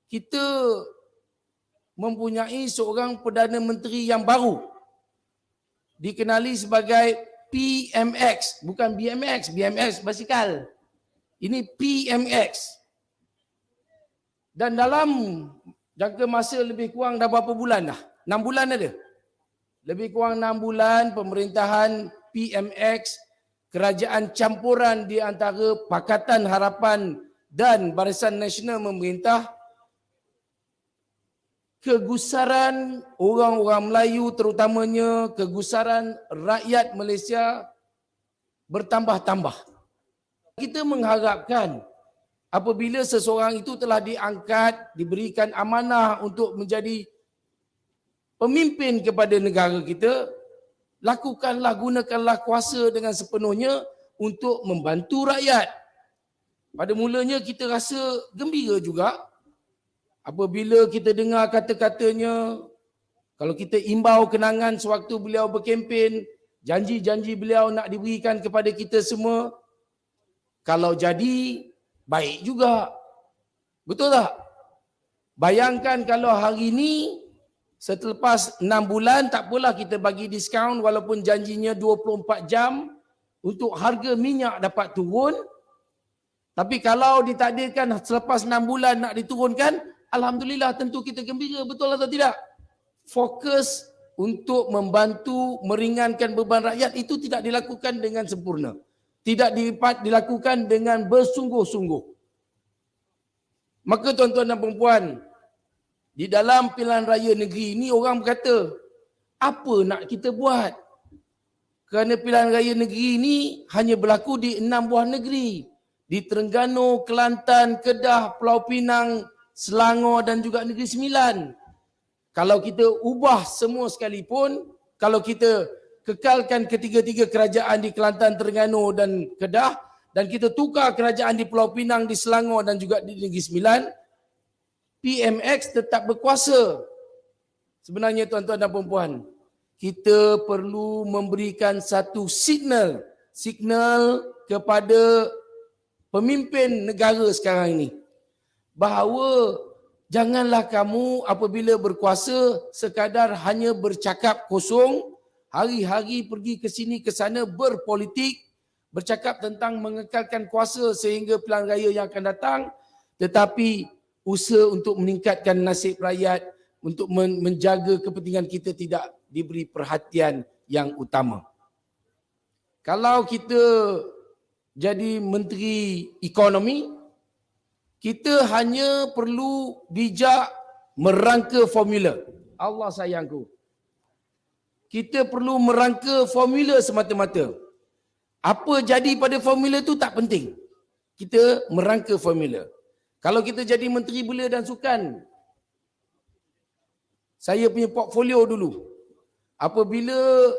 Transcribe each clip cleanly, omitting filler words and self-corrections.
kita mempunyai seorang Perdana Menteri yang baru. Dikenali sebagai PMX, bukan BMX. BMX basikal. Ini PMX. Dan dalam jangka masa lebih kurang dah berapa bulan dah? 6 bulan ada. Lebih kurang 6 bulan pemerintahan PMX, kerajaan campuran di antara Pakatan Harapan dan Barisan Nasional memerintah, kegusaran orang-orang Melayu terutamanya kegusaran rakyat Malaysia bertambah-tambah. Kita mengharapkan apabila seseorang itu telah diangkat, diberikan amanah untuk menjadi pemimpin kepada negara kita, gunakanlah kuasa dengan sepenuhnya untuk membantu rakyat. Pada mulanya kita rasa gembira juga apabila kita dengar kata-katanya, kalau kita imbau kenangan sewaktu beliau berkempen, janji-janji beliau nak diberikan kepada kita semua, kalau jadi, baik juga. Betul tak? Bayangkan kalau hari ini, selepas 6 bulan, tak apalah kita bagi diskaun walaupun janjinya 24 jam untuk harga minyak dapat turun. Tapi kalau ditakdirkan selepas 6 bulan nak diturunkan, alhamdulillah tentu kita gembira, betul atau tidak? Fokus untuk membantu meringankan beban rakyat itu tidak dilakukan dengan sempurna. Tidak dilakukan dengan bersungguh-sungguh. Maka tuan-tuan dan perempuan, di dalam pilihan raya negeri ini orang berkata, apa nak kita buat? Kerana pilihan raya negeri ini hanya berlaku di 6 buah negeri. Di Terengganu, Kelantan, Kedah, Pulau Pinang, Selangor dan juga Negeri Sembilan. Kalau kita ubah semua sekalipun, kalau kita kekalkan ketiga-tiga kerajaan di Kelantan, Terengganu dan Kedah, dan kita tukar kerajaan di Pulau Pinang, di Selangor dan juga di Negeri Sembilan, PMX tetap berkuasa. Sebenarnya tuan-tuan dan perempuan, kita perlu memberikan satu signal kepada pemimpin negara sekarang ini, bahawa janganlah kamu apabila berkuasa sekadar hanya bercakap kosong, hari-hari pergi ke sini ke sana berpolitik, bercakap tentang mengekalkan kuasa sehingga pilihan raya yang akan datang, tetapi usaha untuk meningkatkan nasib rakyat, untuk menjaga kepentingan kita tidak diberi perhatian yang utama. Kalau kita jadi Menteri Ekonomi, kita hanya perlu bijak merangka formula. Allah sayangku. Kita perlu merangka formula semata-mata. Apa jadi pada formula tu tak penting. Kita merangka formula. Kalau kita jadi Menteri Belia dan Sukan, saya punya portfolio dulu. Apabila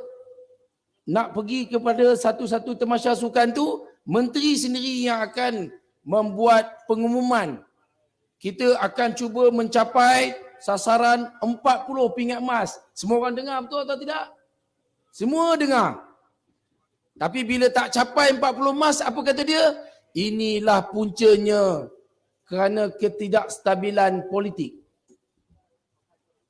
nak pergi kepada satu-satu tamasya sukan tu, menteri sendiri yang akan membuat pengumuman. Kita akan cuba mencapai sasaran 40 pingat emas. Semua orang dengar betul atau tidak? Semua dengar. Tapi bila tak capai 40 emas, apa kata dia? Inilah puncanya kerana ketidakstabilan politik.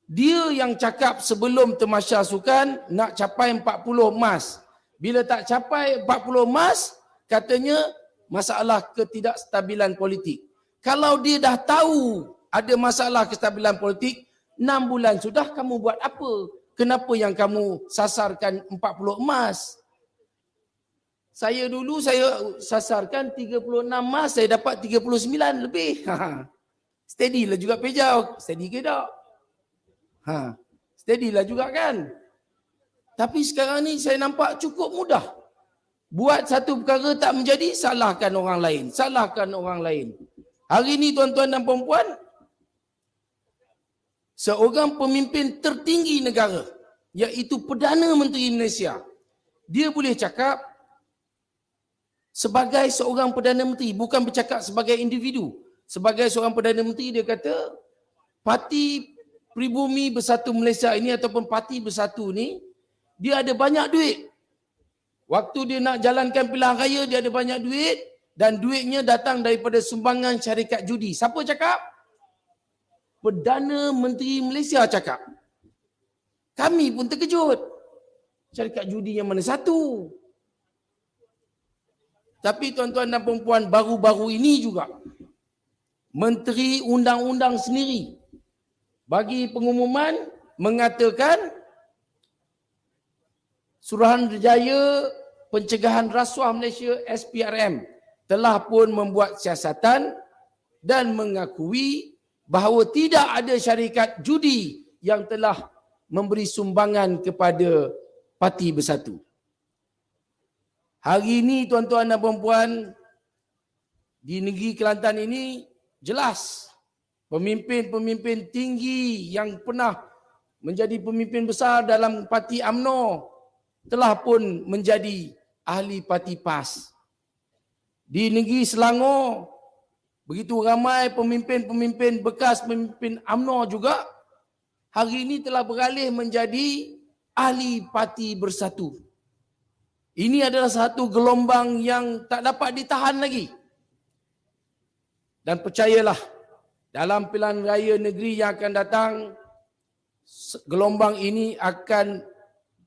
Dia yang cakap sebelum tamasya sukan nak capai 40 emas. Bila tak capai 40 emas, katanya masalah ketidakstabilan politik. Kalau dia dah tahu ada masalah kestabilan politik, 6 bulan sudah kamu buat apa? Kenapa yang kamu sasarkan 40 emas? Saya dulu saya sasarkan 36 emas, saya dapat 39 lebih. Steady lah juga pejau. Steady ke tak? Steady lah juga kan? Tapi sekarang ni saya nampak cukup mudah. Buat satu perkara tak menjadi, salahkan orang lain. Salahkan orang lain. Hari ini tuan-tuan dan perempuan, seorang pemimpin tertinggi negara, iaitu Perdana Menteri Malaysia, dia boleh cakap sebagai seorang Perdana Menteri, bukan bercakap sebagai individu. Sebagai seorang Perdana Menteri, dia kata, Parti Pribumi Bersatu Malaysia ini ataupun Parti Bersatu ni, dia ada banyak duit. Waktu dia nak jalankan pilihan raya, dia ada banyak duit dan duitnya datang daripada sumbangan syarikat judi. Siapa cakap? Perdana Menteri Malaysia cakap. Kami pun terkejut. Syarikat judi yang mana satu? Tapi tuan-tuan dan perempuan, baru-baru ini juga Menteri Undang-Undang sendiri bagi pengumuman mengatakan Suruhanjaya Pencegahan Rasuah Malaysia SPRM telah pun membuat siasatan dan mengakui bahawa tidak ada syarikat judi yang telah memberi sumbangan kepada Parti Bersatu. Hari ini tuan-tuan dan perempuan, di negeri Kelantan ini jelas pemimpin-pemimpin tinggi yang pernah menjadi pemimpin besar dalam Parti UMNO telah pun menjadi ahli Parti PAS. Di negeri Selangor, begitu ramai pemimpin-pemimpin bekas pemimpin UMNO juga hari ini telah beralih menjadi ahli Parti Bersatu. Ini adalah satu gelombang yang tak dapat ditahan lagi. Dan percayalah, dalam pilihan raya negeri yang akan datang, gelombang ini akan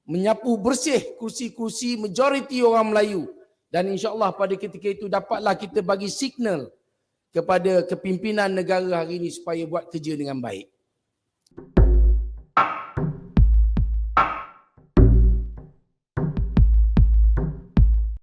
menyapu bersih kursi-kursi majoriti orang Melayu. Dan insya-Allah pada ketika itu dapatlah kita bagi signal kepada kepimpinan negara hari ini supaya buat kerja dengan baik.